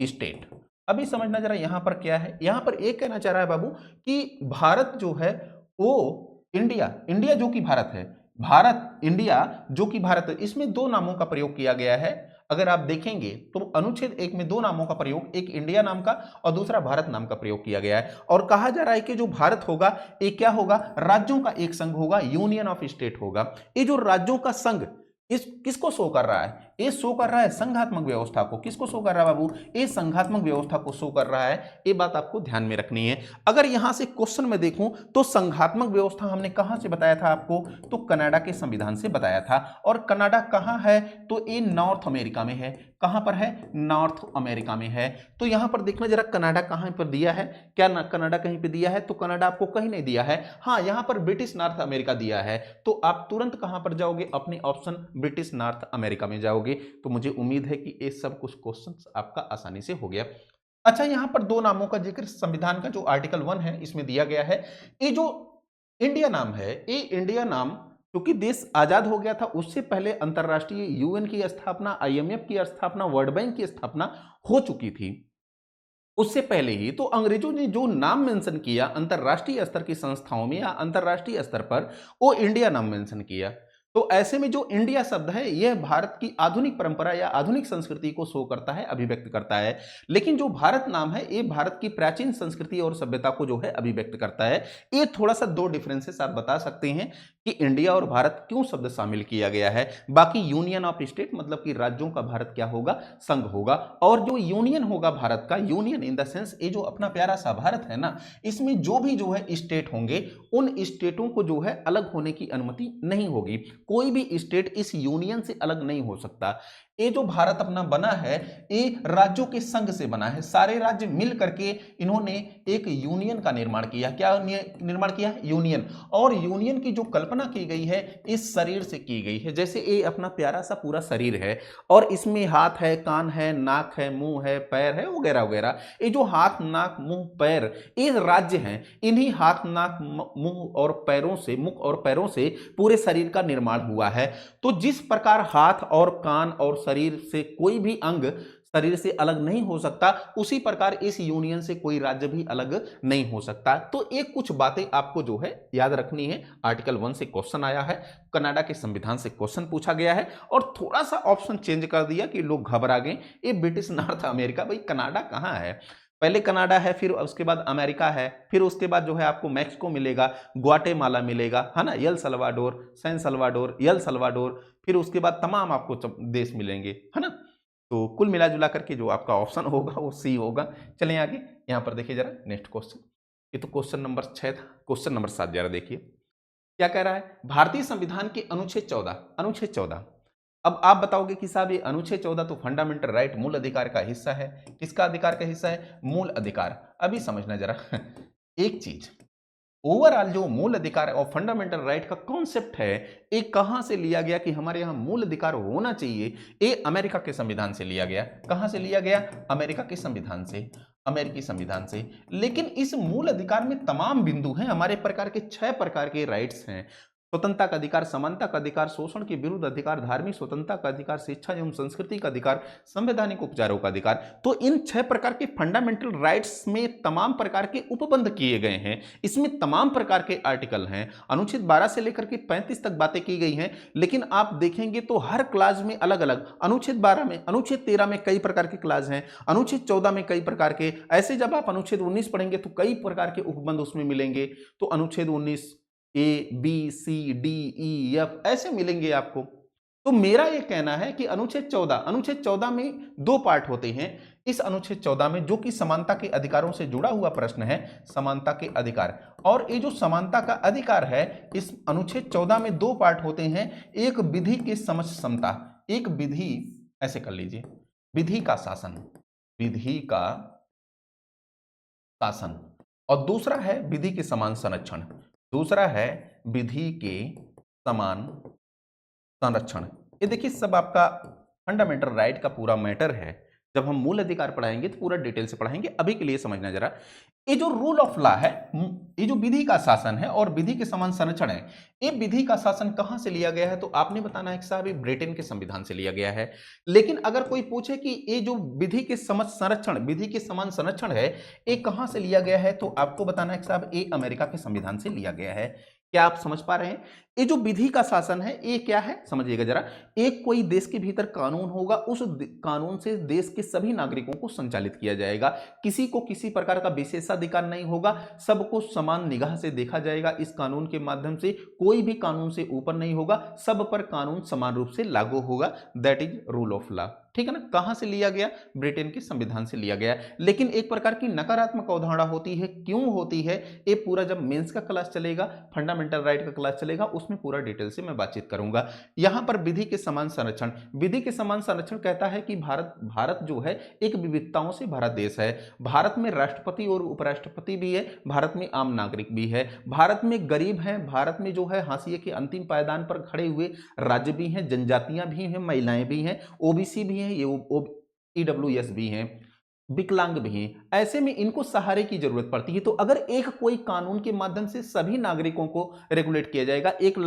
state. अभी समझना जरा यहां पर क्या है, यहां पर एक कहना चाह रहा है बाबू कि भारत जो है वो इंडिया जो कि भारत है, भारत इंडिया जो कि भारत है, इसमें दो नामों का प्रयोग किया गया है। अगर आप देखेंगे तो अनुच्छेद 1 में दो नामों का प्रयोग, एक इंडिया नाम का और दूसरा भारत नाम का प्रयोग किया गया है, और कहा जा रहा है कि जो भारत होगा ये क्या होगा, राज्यों का एक संघ होगा, यूनियन ऑफ स्टेट होगा। ये जो राज्यों का संघ इस किसको शो कर रहा है, ये शो कर रहा है संघात्मक व्यवस्था को। किसको शो कर रहा है बाबू, ये संघात्मक व्यवस्था को शो कर रहा है, ये बात आपको ध्यान में रखनी है। अगर यहां से क्वेश्चन में देखूं तो संघात्मक व्यवस्था हमने कहां से बताया था आपको, तो कनाडा के संविधान से बताया था। और कनाडा कहां है, तो ये नॉर्थ अमेरिका में है। कहां पर है, नॉर्थ अमेरिका में है। तो यहां पर देखना जरा कनाडा कहां पर दिया है, क्या कनाडा कहीं पे दिया है, तो कनाडा आपको कहीं नहीं दिया है। हाँ, यहां पर ब्रिटिश नॉर्थ अमेरिका दिया है, तो आप तुरंत कहां पर जाओगे, अपने ऑप्शन ब्रिटिश नॉर्थ अमेरिका में जाओगे। तो मुझे उम्मीद है कि ये सब कुछ क्वेश्चंस आपका आसानी से हो गया। अच्छा, यहां पर दो नामों का जिक्र संविधान का जो आर्टिकल 1 है इसमें दिया गया है। ये जो इंडिया नाम है, ये इंडिया नाम क्योंकि देश आजाद हो गया था उससे पहले अंतरराष्ट्रीय यूएन की स्थापना, आईएमएफ की स्थापना, वर्ल्ड बैंक की स्थापना हो चुकी थी उससे पहले ही। तो अंग्रेजों ने जो नाम मेंशन किया अंतरराष्ट्रीय स्तर की संस्थाओं में या अंतरराष्ट्रीय स्तर पर, वो इंडिया नाम मेंशन किया। तो ऐसे में जो इंडिया शब्द है यह भारत की आधुनिक परंपरा या आधुनिक संस्कृति को शो करता है, अभिव्यक्त करता है। लेकिन जो भारत नाम है ये भारत की प्राचीन संस्कृति और सभ्यता को जो है अभिव्यक्त करता है। ये थोड़ा सा दो डिफरेंसेस आप बता सकते हैं कि इंडिया और भारत क्यों शब्द शामिल किया गया है। बाकी यूनियन ऑफ स्टेट मतलब कि राज्यों का भारत क्या होगा, संघ होगा। और जो यूनियन होगा भारत का, यूनियन इन द सेंस ये जो अपना प्यारा सा भारत है ना, इसमें जो भी जो है स्टेट होंगे उन स्टेटों को जो है अलग होने की अनुमति नहीं होगी। कोई भी स्टेट इस यूनियन से अलग नहीं हो सकता। ये जो भारत अपना बना है ये राज्यों के संघ से बना है, सारे राज्य मिल करके इन्होंने एक यूनियन का निर्माण किया। क्या निर्माण किया? यूनियन। और यूनियन की जो कल्पना की गई है इस शरीर से की गई है। जैसे ये अपना प्यारा सा पूरा शरीर है और इसमें हाथ है, कान है, नाक है, मुंह है, पैर है, वगैरह वगैरह। ये जो हाथ, नाक, मुंह, पैर, ये राज्य हैं। इन्हीं हाथ, नाक, मुंह और पैरों से, मुख और पैरों से पूरे शरीर का निर्माण हुआ है। तो जिस प्रकार हाथ और कान और शरीर से कोई भी अंग शरीर से अलग नहीं हो सकता, उसी प्रकार इस यूनियन से कोई राज्य भी अलग नहीं हो सकता। तो एक कुछ बातें आपको जो है याद रखनी है। आर्टिकल 1 से क्वेश्चन आया है, कनाडा के संविधान से क्वेश्चन पूछा गया है और थोड़ा सा ऑप्शन चेंज कर दिया कि लोग घबरा गए। ये ब्रिटिश नॉर्थ अमेरिका, भाई कनाडा कहाँ है? पहले कनाडा है, फिर उसके बाद अमेरिका है, फिर उसके बाद जो है आपको मैक्सिको मिलेगा, ग्वाटेमाला मिलेगा, है ना, यल सल्वाडोर, सैन सल्वाडोर, यल सल्वाडोर, फिर उसके बाद तमाम आपको देश मिलेंगे, है ना। तो कुल मिला जुला करके जो आपका ऑप्शन होगा वो सी होगा। चलें आगे, यहां पर देखिए जरा नेक्स्ट क्वेश्चन। ये तो क्वेश्चन नंबर 6 था। क्वेश्चन नंबर 7 जरा देखिए क्या कह रहा है। भारतीय संविधान के अनुच्छेद 14, अनुच्छेद 14, अब आप बताओगे कि साहब ये अनुच्छेद 14 तो फंडामेंटल राइट, मूल अधिकार का हिस्सा है। किसका अधिकार का हिस्सा है? मूल अधिकार। अभी समझना जरा एक चीज, ओवरऑल जो मूल अधिकार और फंडामेंटल राइट का कॉन्सेप्ट है ये कहां से लिया गया कि हमारे यहां मूल अधिकार होना चाहिए? ये अमेरिका के संविधान से लिया गया। कहां से लिया गया? अमेरिका के संविधान से, अमेरिकी संविधान से। लेकिन इस मूल अधिकार में तमाम बिंदु हैं, हमारे प्रकार के 6 प्रकार के राइट्स हैं। स्वतंत्रता का अधिकार, समानता का अधिकार, शोषण के विरुद्ध अधिकार, धार्मिक स्वतंत्रता का अधिकार, शिक्षा एवं संस्कृति का अधिकार, संवैधानिक उपचारों का अधिकार। तो इन 6 प्रकार के फंडामेंटल राइट्स में तमाम प्रकार के उपबंध किए गए हैं। इसमें तमाम प्रकार के आर्टिकल हैं। अनुच्छेद 12 से लेकर के 35 तक बातें की गई हैं। लेकिन आप देखेंगे तो हर क्लास में अलग अलग, अनुच्छेद 12 में, अनुच्छेद 13 में कई प्रकार के क्लास हैं, अनुच्छेद 14 में कई प्रकार के, ऐसे जब आप अनुच्छेद 19 पढ़ेंगे तो कई प्रकार के उपबंध उसमें मिलेंगे। तो अनुच्छेद 19 A B C D E F ऐसे मिलेंगे आपको। तो मेरा यह कहना है कि अनुच्छेद 14, अनुच्छेद 14 में 2 पार्ट होते हैं। इस अनुच्छेद 14 में जो कि समानता के अधिकारों से जुड़ा हुआ प्रश्न है, समानता के अधिकार, और ये जो समानता का अधिकार है इस अनुच्छेद 14 में 2 पार्ट होते हैं। एक विधि के समक्ष समता, एक विधि, ऐसे कर लीजिए, विधि का शासन, विधि का शासन, और दूसरा है विधि के समान संरक्षण, दूसरा है विधि के समान संरक्षण। ये देखिए सब आपका फंडामेंटल राइट का पूरा मैटर है। जब हम मूल अधिकार पढ़ाएंगे तो पूरा डिटेल से पढ़ाएंगे। अभी के लिए समझना जरा, ये जो रूल ऑफ लॉ है, ये जो विधि का शासन है और विधि के समान संरक्षण है, ये विधि का शासन कहां से लिया गया है? तो आपने बताना है कि साहब ये ब्रिटेन के संविधान से लिया गया है। लेकिन अगर कोई पूछे कि ये जो विधि के समान संरक्षण, विधि के समान संरक्षण है, ये कहां से लिया गया है, तो आपको बताना है कि साहब ये अमेरिका के संविधान से लिया गया है। क्या आप समझ पा रहे हैं? ये जो विधि का शासन है ये क्या है, समझिएगा जरा। एक कोई देश के भीतर कानून होगा, उस कानून से देश के सभी नागरिकों को संचालित किया जाएगा। किसी को किसी प्रकार का विशेषाधिकार नहीं होगा, सबको समान निगाह से देखा जाएगा। इस कानून के माध्यम से कोई भी कानून से ऊपर नहीं होगा, सब पर कानून समान रूप से लागू होगा। That is rule of law. ठीक है ना। कहां से लिया गया? ब्रिटेन के संविधान से लिया गया। लेकिन एक प्रकार की नकारात्मक अवधारणा होती है। क्यों होती है? ये पूरा जब मेंस का क्लास चलेगा, फंडामेंटल राइट का क्लास चलेगा, उसमें पूरा डिटेल से मैं बातचीत करूंगा। यहां पर विधि के समान संरक्षण, विधि के समान संरक्षण कहता है कि भारत जो है एक विविधताओं से भरा देश है। भारत में राष्ट्रपति और उपराष्ट्रपति भी है, भारत में आम नागरिक भी है, भारत में गरीब हैं, भारत में जो है हाशिए के अंतिम पायदान पर खड़े हुए राज्य भी हैं, जनजातियां भी हैं, महिलाएं भी हैं, ओबीसी भी हैं, ये ईडब्ल्यूएस भी हैं, विकलांग भी हैं। ऐसे में इनको सहारे की जरूरत पड़ती है। तो अगर एक कोई कानून के माध्यम से सभी नागरिकों को रेगुलेट किया जाएगा, एक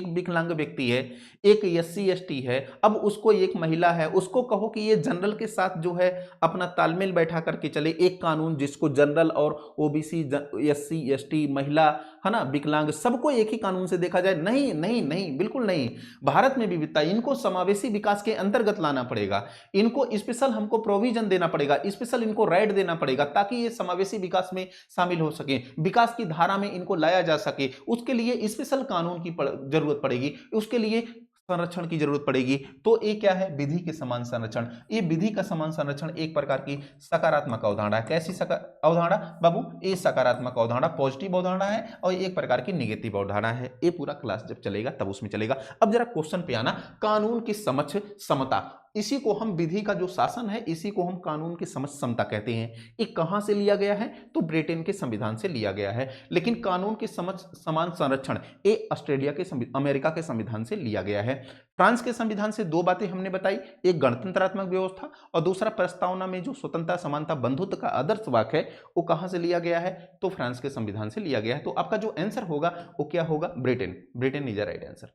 विकलांग व्यक्ति है, एक एससी एसटी है, अब उसको एक महिला है, उसको कहो कि ये जनरल के साथ जो है अपना तालमेल बैठा करके चले, एक कानून जिसको जनरल और ओबीसी, एससी एसटी, महिला, है ना, विकलांग, सबको एक ही कानून से देखा जाए। नहीं नहीं नहीं, बिल्कुल नहीं। भारत में विविधता, इनको समावेशी विकास के अंतर्गत लाना पड़ेगा, इनको स्पेशल हमको प्रोविजन देना पड़ेगा, स्पेशल इनको राइट देना पड़ेगा, ताकि ये समावेशी विकास में शामिल हो सके, विकास की धारा में इनको लाया जा सके। उसके लिए स्पेशल कानून की जरूरत पड़ेगी। उसके लिए संरक्षण की जरूरत पड़ेगी। तो ये क्या है, विधि के समान संरक्षण। ये विधि का समान संरक्षण एक प्रकार की सकारात्मक अवधारणा है। कैसी अवधारणा बाबू, ये सकारात्मक अवधारणा, पॉजिटिव अवधारणा है, और एक प्रकार की निगेटिव अवधारणा है। ये पूरा क्लास जब चलेगा तब उसमें चलेगा। अब जरा क्वेश्चन पे आना, कानून की समझ समता, इसी को हम विधि का जो शासन है इसी को हम कानून की समझ समता कहते हैं। ये कहां से लिया गया है, तो ब्रिटेन के संविधान से लिया गया है। लेकिन कानून की समझ समान संरक्षण ये ऑस्ट्रेलिया के अमेरिका के संविधान से लिया गया है। फ्रांस के संविधान से दो बातें हमने बताई, एक गणतंत्रात्मक व्यवस्था और दूसरा प्रस्तावना में जो स्वतंत्रता समानता बंधुत्व का आदर्श वाक्य है वो कहां से लिया गया है, तो फ्रांस के संविधान से लिया गया है। तो आपका जो आंसर होगा वो क्या होगा, Britain. Britain is the right answer.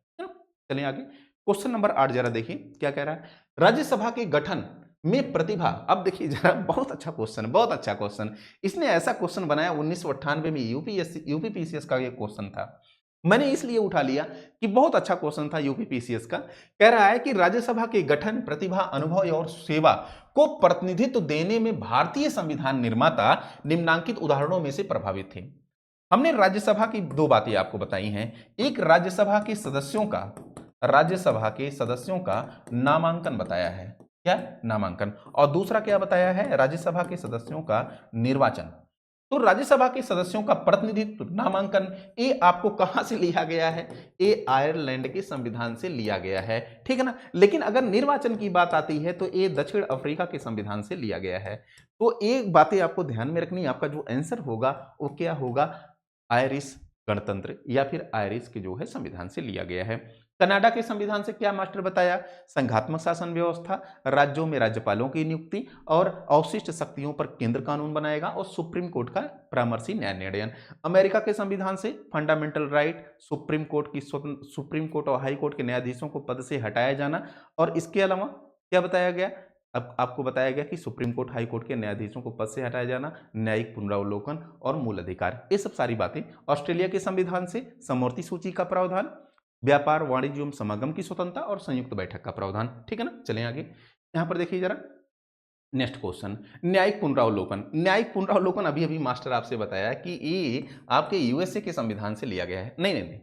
चलिए आगे, क्वेश्चन नंबर 8 जरा देखिए क्या कह रहा है। राज्यसभा के गठन में प्रतिभा, अब देखिए जरा, बहुत अच्छा क्वेश्चन, बहुत अच्छा क्वेश्चन। इसने ऐसा क्वेश्चन बनाया 1998 में, यूपीपीसीएस का ये क्वेश्चन था। मैंने इसलिए उठा लिया कि बहुत अच्छा क्वेश्चन था यूपीपीसीएस का। कह रहा है कि राज्यसभा के गठन, प्रतिभा, अनुभव और सेवा को प्रतिनिधित्व देने में भारतीय संविधान निर्माता निम्नांकित उदाहरणों में से प्रभावित थे। हमने राज्यसभा की दो बातें आपको बताई हैं, एक राज्यसभा के सदस्यों का नामांकन बताया है, क्या नामांकन, और दूसरा क्या बताया है, राज्यसभा के सदस्यों का निर्वाचन। तो राज्यसभा के सदस्यों का प्रतिनिधित्व, नामांकन, ये आपको कहां से लिया गया है, ये आयरलैंड के संविधान से लिया गया है, ठीक है ना। लेकिन अगर निर्वाचन की बात आती है तो ये दक्षिण अफ्रीका के संविधान से लिया गया है। तो एक बातें आपको ध्यान में रखनी, आपका जो आंसर होगा वो क्या होगा, आयरिश गणतंत्र या फिर आयरिश के जो है संविधान से लिया गया है। कनाडा के संविधान से क्या मास्टर बताया, संघात्मक शासन व्यवस्था, राज्यों में राज्यपालों की नियुक्ति और अवशिष्ट शक्तियों पर केंद्र कानून बनाएगा, और सुप्रीम कोर्ट का परामर्शी न्याय निर्णयन। अमेरिका के संविधान से फंडामेंटल राइट, सुप्रीम कोर्ट और हाई कोर्ट के न्यायाधीशों को पद से हटाया जाना, और इसके अलावा क्या बताया गया, अब आपको बताया गया कि सुप्रीम कोर्ट, हाई कोर्ट के न्यायाधीशों को पद से हटाया जाना, न्यायिक पुनरावलोकन और मूल अधिकार, ये सब सारी बातें। ऑस्ट्रेलिया के संविधान से समवर्ती सूची का प्रावधान, व्यापार, वाणिज्य एवं समागम की स्वतंत्रता और संयुक्त बैठक का प्रावधान, ठीक है ना। चलें आगे, यहां पर देखिए जरा नेक्स्ट क्वेश्चन, न्यायिक पुनरावलोकन। न्यायिक पुनरावलोकन अभी अभी मास्टर आपसे बताया कि ये आपके यूएसए के संविधान से लिया गया है। नहीं नहीं नहीं,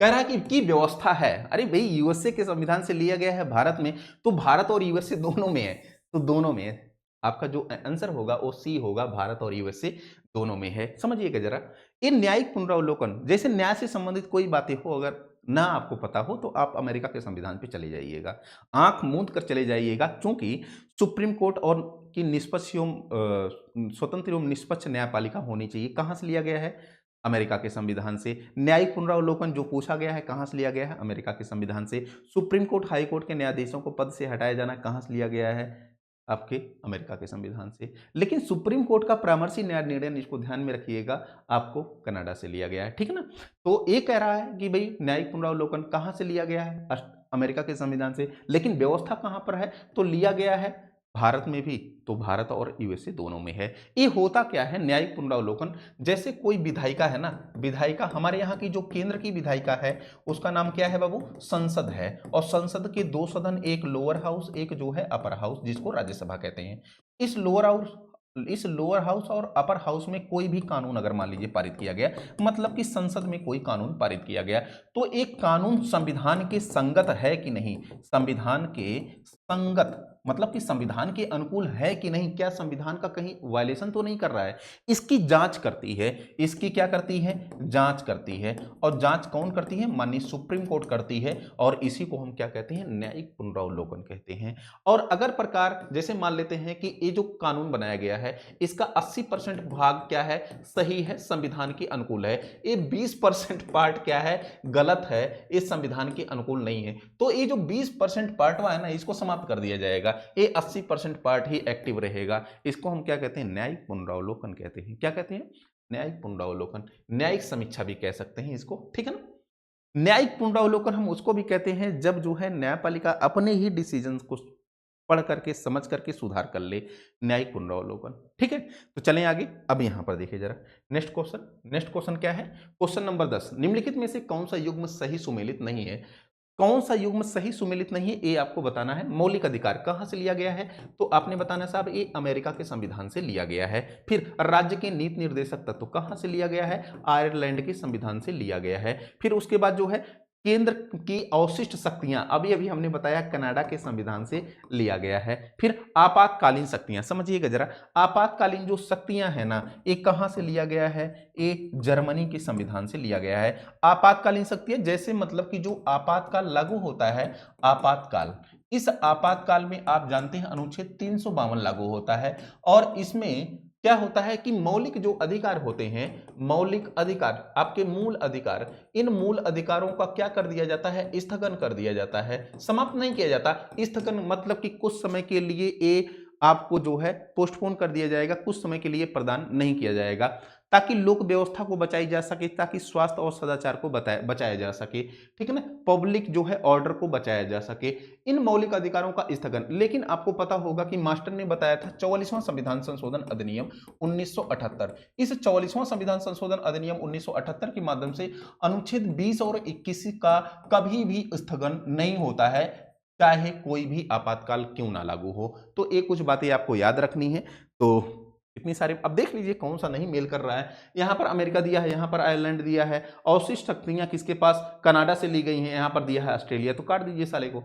कह रहा है कि की व्यवस्था है। अरे भाई, यूएसए के संविधान से लिया गया है भारत में, तो भारत और यूएसए दोनों में है, तो दोनों में है। आपका जो आंसर होगा वो सी होगा, भारत और यूएसए दोनों में है। समझिएगा जरा, ये न्यायिक पुनरावलोकन, जैसे न्याय से संबंधित कोई बातें हो अगर ना आपको पता हो तो आप अमेरिका के संविधान पे चले जाइएगा, आंख मूंद कर चले जाइएगा, क्योंकि सुप्रीम कोर्ट और की निष्पक्ष एवं स्वतंत्र एवं निष्पक्ष न्यायपालिका होनी चाहिए। कहां से लिया गया है, अमेरिका के संविधान से। न्यायिक पुनरावलोकन जो पूछा गया है कहां से लिया गया है, अमेरिका के संविधान से। सुप्रीम कोर्ट, हाई कोर्ट के न्यायाधीशों को पद से हटाया जाना कहां से लिया गया है, आपके अमेरिका के संविधान से। लेकिन सुप्रीम कोर्ट का परामर्शी न्याय निर्णय, इसको ध्यान में रखिएगा, आपको कनाडा से लिया गया है, ठीक है ना। तो ये कह रहा है कि भाई न्यायिक पुनरावलोकन कहां से लिया गया है, अमेरिका के संविधान से। लेकिन व्यवस्था कहां पर है, तो लिया गया है भारत में भी, तो भारत और यूएसए दोनों में है। ये होता क्या है न्यायिक पुनरावलोकन, जैसे कोई विधायिका है ना, विधायिका हमारे यहाँ की जो केंद्र की विधायिका है उसका नाम क्या है बाबू, संसद है। और संसद के दो सदन, एक लोअर हाउस, एक जो है अपर हाउस, जिसको राज्यसभा कहते हैं। इस लोअर हाउस और अपर हाउस में कोई भी कानून अगर मान लीजिए पारित किया गया, मतलब कि संसद में कोई कानून पारित किया गया, तो एक कानून संविधान के संगत है कि नहीं, संविधान के संगत मतलब कि संविधान के अनुकूल है कि नहीं, क्या संविधान का कहीं वायलेशन तो नहीं कर रहा है, इसकी जांच करती है। इसकी क्या करती है, जांच करती है। और जांच कौन करती है, माननीय सुप्रीम कोर्ट करती है, और इसी को हम क्या कहते हैं, न्यायिक पुनरावलोकन कहते हैं। और अगर प्रकार जैसे मान लेते हैं कि ये जो कानून बनाया गया है इसका 80% भाग क्या है, सही है, संविधान के अनुकूल है, ये 20% पार्ट क्या है, गलत है, इस संविधान के अनुकूल नहीं है, तो ये जो 20% पार्ट है ना, इसको समाप्त कर दिया जाएगा, ये 80% पार्ट ही एक्टिव रहेगा। इसको हम क्या कहते हैं, न्यायिक पुनरावलोकन कहते हैं। क्या कहते हैं, न्यायिक पुनरावलोकन, न्यायिक समीक्षा भी कह सकते हैं इसको, ठीक है ना। न्यायिक पुनरावलोकन हम उसको भी कहते हैं जब जो है न्यायपालिका अपने ही डिसीजन को पढ़ करके, समझ करके सुधार कर ले, न्यायिक पुनरावलोकन, ठीक है। तो चलें आगे, अब यहां पर देखिए जरा नेक्स्ट क्वेश्चन क्या है, क्वेश्चन नंबर 10, निम्नलिखित में से कौन सा युग्म सही सुमेलित नहीं है। कौन सा युग्म सही सुमेलित नहीं है, ये आपको बताना है। मौलिक अधिकार कहां से लिया गया है, तो आपने बताना साहब ये अमेरिका के संविधान से लिया गया है। फिर राज्य के नीति निर्देशक तत्व कहां से लिया गया है, आयरलैंड के संविधान से लिया गया है। फिर उसके बाद जो है केंद्र की अवशिष्ट शक्तियां, अभी अभी हमने बताया कनाडा के संविधान से लिया गया है। फिर आपातकालीन शक्तियां, समझिएगा जरा, आपातकालीन जो शक्तियां है ना, ये कहां से लिया गया है? ये जर्मनी के संविधान से लिया गया है। आपातकालीन शक्तियां जैसे मतलब कि जो आपातकाल लागू होता है, आपातकाल, इस आपातकाल में आप जानते हैं अनुच्छेद 352 लागू होता है। और इसमें क्या होता है कि मौलिक जो अधिकार होते हैं, मौलिक अधिकार, आपके मूल अधिकार, इन मूल अधिकारों का क्या कर दिया जाता है? स्थगन कर दिया जाता है, समाप्त नहीं किया जाता। स्थगन मतलब कि कुछ समय के लिए ये आपको जो है पोस्टपोन कर दिया जाएगा, कुछ समय के लिए प्रदान नहीं किया जाएगा, ताकि लोक व्यवस्था को बचाई जा सके, ताकि स्वास्थ्य और सदाचार को बचाया जा सके, ठीक है ना, पब्लिक जो है ऑर्डर को बचाया जा सके, इन मौलिक अधिकारों का स्थगन। लेकिन आपको पता होगा कि मास्टर ने बताया था 44वां संविधान संशोधन अधिनियम 1978, इस 44वां संविधान संशोधन अधिनियम 1978 के माध्यम से अनुच्छेद 20 और 21 का कभी भी स्थगन नहीं होता है, चाहे कोई भी आपातकाल क्यों ना लागू हो। तो ये कुछ बातें आपको याद रखनी है। तो इतनी सारी, अब देख लीजिए कौन सा नहीं मेल कर रहा है। यहां पर अमेरिका दिया है, यहां पर आयरलैंड दिया है, अवशिष्ट शक्तियां किसके पास? कनाडा से ली गई हैं, यहां पर दिया है ऑस्ट्रेलिया, तो काट दीजिए साले को।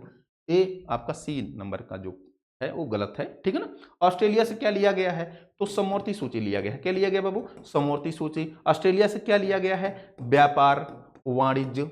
ए आपका सी नंबर का जो है वो गलत है, ठीक है ना। ऑस्ट्रेलिया से क्या लिया गया है? तो समवर्ती सूची लिया गया है। क्या लिया गया बाबू? समवर्ती सूची। ऑस्ट्रेलिया से क्या लिया गया है? व्यापार वाणिज्य,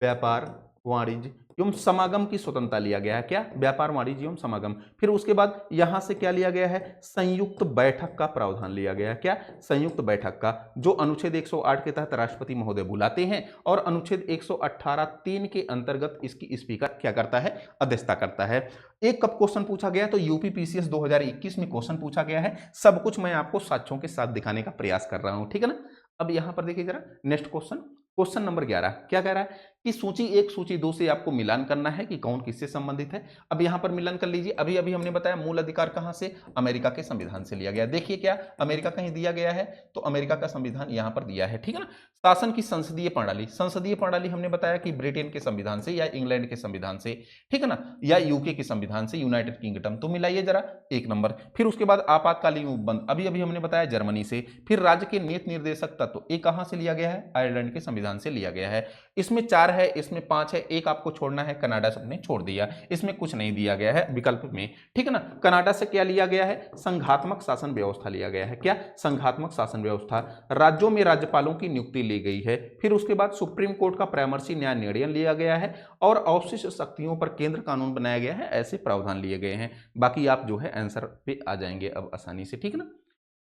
व्यापार वाणिज्य एवं समागम की स्वतंत्रता लिया गया है। क्या? व्यापार वाणिज्य एवं समागम। फिर उसके बाद यहां से क्या लिया गया है? संयुक्त बैठक का प्रावधान लिया गया है। क्या? संयुक्त बैठक का, जो अनुच्छेद 108 के तहत राष्ट्रपति महोदय बुलाते हैं, और अनुच्छेद 118(3) के अंतर्गत इसकी स्पीकर क्या करता है? अध्यक्षता करता है। एक कब क्वेश्चन पूछा गया? तो यूपीपीसीएस 2021 में क्वेश्चन पूछा गया है। सब कुछ मैं आपको साक्ष्यों के साथ दिखाने का प्रयास कर रहा हूं, ठीक है ना। अब यहां पर देखिए जरा नेक्स्ट क्वेश्चन, क्वेश्चन नंबर 11 क्या कह रहा है कि सूची 1 सूची 2 से आपको मिलान करना है कि कौन किससे संबंधित है। अब यहां पर मिलान कर लीजिए। अभी अभी हमने बताया मूल अधिकार कहां से? अमेरिका के संविधान से लिया गया। देखिए क्या अमेरिका कहीं दिया गया है? तो अमेरिका का संविधान यहां पर दिया है, ठीक है ना। शासन की संसदीय प्रणाली, संसदीय प्रणाली हमने बताया कि ब्रिटेन के संविधान से या इंग्लैंड के संविधान से, ठीक है ना, या यूके के संविधान से, यूनाइटेड किंगडम। तो मिलाइए जरा, 1 नंबर। फिर उसके बाद आपातकालीन उपबंध, अभी अभी हमने बताया जर्मनी से। फिर राज्य के नीति निर्देशक तत्व, ये कहां से लिया गया है? आयरलैंड के संविधान से लिया गया है। इसमें 4 है, इसमें 5 है, एक आपको छोड़ना है, कनाडा सबने छोड़ दिया, इसमें कुछ नहीं दिया गया है विकल्प में, ठीक है ना। कनाडा से क्या लिया गया है? संघात्मक शासन व्यवस्था लिया गया है। क्या? संघात्मक शासन व्यवस्था। राज्यों में राज्यपालों की नियुक्ति ली गई है। फिर उसके बाद सुप्रीम कोर्ट का परामर्शी न्याय निर्णय लिया गया है, और अवशिष्ट शक्तियों पर केंद्र कानून बनाया गया है, ऐसे प्रावधान लिए गए हैं। बाकी आप जो है आंसर पे आ जाएंगे अब आसानी से, ठीक है ना।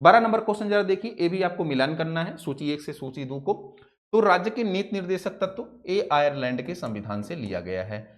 12 नंबर क्वेश्चन जरा देखिए, ये भी आपको मिलान करना है सूची 1 से सूची 2 को। तो राज्य के नीति निर्देशक तत्व, ये आयरलैंड के संविधान से लिया गया है,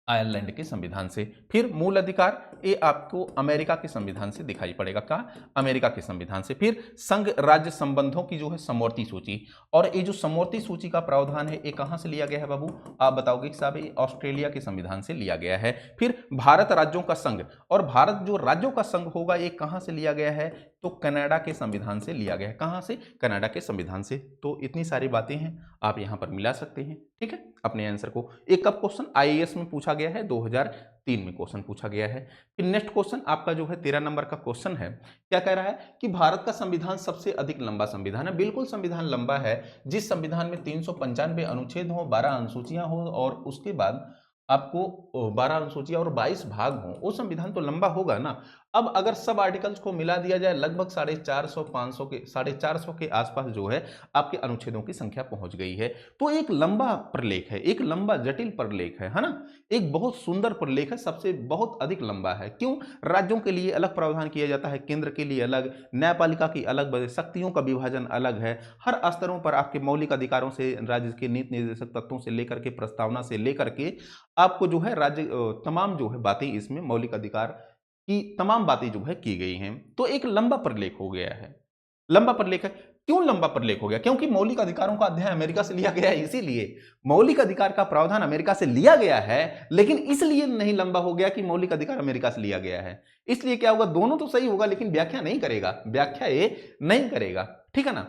आयरलैंड के संविधान से। फिर मूल अधिकार, ये आपको अमेरिका के संविधान से दिखाई पड़ेगा। कहाँ? अमेरिका के संविधान से। फिर संघ राज्य संबंधों की जो है समवर्ती सूची, और ये जो समवर्ती सूची का प्रावधान है, ये कहां से लिया गया है बाबू? आप बताओगे कि साहब ये ऑस्ट्रेलिया के संविधान से लिया गया है। फिर भारत राज्यों का संघ, और भारत जो राज्यों का संघ होगा, ये कहां से लिया गया है? तो कनाडा के संविधान से लिया गया है। कहां से? कनाडा के संविधान से। तो इतनी सारी बातें हैं, आप यहां पर मिला सकते हैं, ठीक है, अपने आंसर को। एक कब क्वेश्चन आईएएस में पूछा गया है? 2003 में क्वेश्चन पूछा गया है। फिर नेक्स्ट क्वेश्चन आपका जो है 13 नंबर का क्वेश्चन है, क्या कह रहा है कि भारत का संविधान सबसे अधिक लंबा संविधान है। बिल्कुल संविधान लंबा है। जिस संविधान में 395 अनुच्छेद हो, 12 अनुसूचियां हो, और उसके बाद आपको 12 अनुसूचियां और 22 भाग हो, वो संविधान तो लंबा होगा ना। अब अगर सब आर्टिकल्स को मिला दिया जाए, लगभग 450 500 के 450 के आसपास जो है आपके अनुच्छेदों की संख्या पहुंच गई है। तो एक लंबा प्रलेख है, एक लंबा जटिल प्रलेख है ना, एक बहुत सुंदर प्रलेख है, सबसे बहुत अधिक लंबा है। क्यों? राज्यों के लिए अलग प्रावधान किया जाता है, केंद्र के लिए अलग, न्यायपालिका की अलग, शक्तियों का विभाजन अलग है। हर स्तरों पर आपके मौलिक अधिकारों से, राज्य के नीति निर्देशक तत्वों से लेकर के, प्रस्तावना से लेकर के, आपको जो है राज्य तमाम जो है बातें, इसमें मौलिक अधिकार की तमाम बातें जो है की गई हैं। तो एक लंबा प्रलेख हो गया है, लंबा प्रलेख है। क्यों लंबा प्रलेख हो गया? क्योंकि मौलिक अधिकारों का अध्याय अमेरिका से लिया गया है, इसीलिए मौलिक अधिकार का प्रावधान अमेरिका से लिया गया है, लेकिन इसलिए नहीं लंबा हो गया कि मौलिक अधिकार अमेरिका से लिया गया है। इसलिए क्या होगा, दोनों तो सही होगा, लेकिन व्याख्या नहीं करेगा, व्याख्या ये नहीं करेगा, ठीक है ना।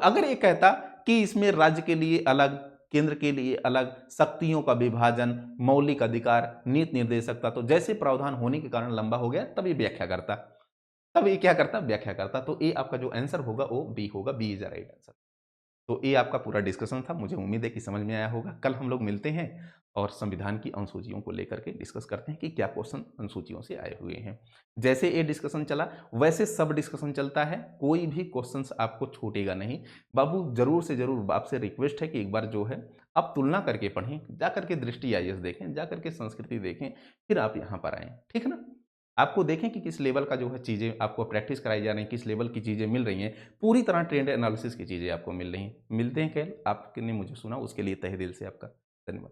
अगर ये कहता कि इसमें राज्य के लिए अलग, केंद्र के लिए अलग, शक्तियों का विभाजन, मौलिक अधिकार, नीति निर्देशकता, तो जैसे प्रावधान होने के कारण लंबा हो गया, तभी व्याख्या करता, तब ये क्या करता? व्याख्या करता। तो ये आपका जो आंसर होगा वो बी होगा, B is the right answer. तो ये आपका पूरा डिस्कशन था, मुझे उम्मीद है कि समझ में आया होगा। कल हम लोग मिलते हैं और संविधान की अनुसूचियों को लेकर के डिस्कस करते हैं कि क्या क्वेश्चन अनुसूचियों से आए हुए हैं। जैसे ये डिस्कशन चला वैसे सब डिस्कशन चलता है, कोई भी क्वेश्चंस आपको छूटेगा नहीं। बाबू जरूर से जरूर आपसे रिक्वेस्ट है कि एक बार जो है आप तुलना करके पढ़ें, जा करके दृष्टि आईएएस देखें, जा करके संस्कृति देखें, फिर आप यहाँ पर आएँ, ठीक है ना? आपको देखें कि किस लेवल का जो है चीज़ें आपको प्रैक्टिस कराई जा रही हैं, किस लेवल की चीज़ें मिल रही हैं, पूरी तरह ट्रेंड एनालिसिस की चीज़ें आपको मिल रही हैं। मिलते हैं कल, आपने मुझे सुना उसके लिए तहे दिल से आपका धन्यवाद।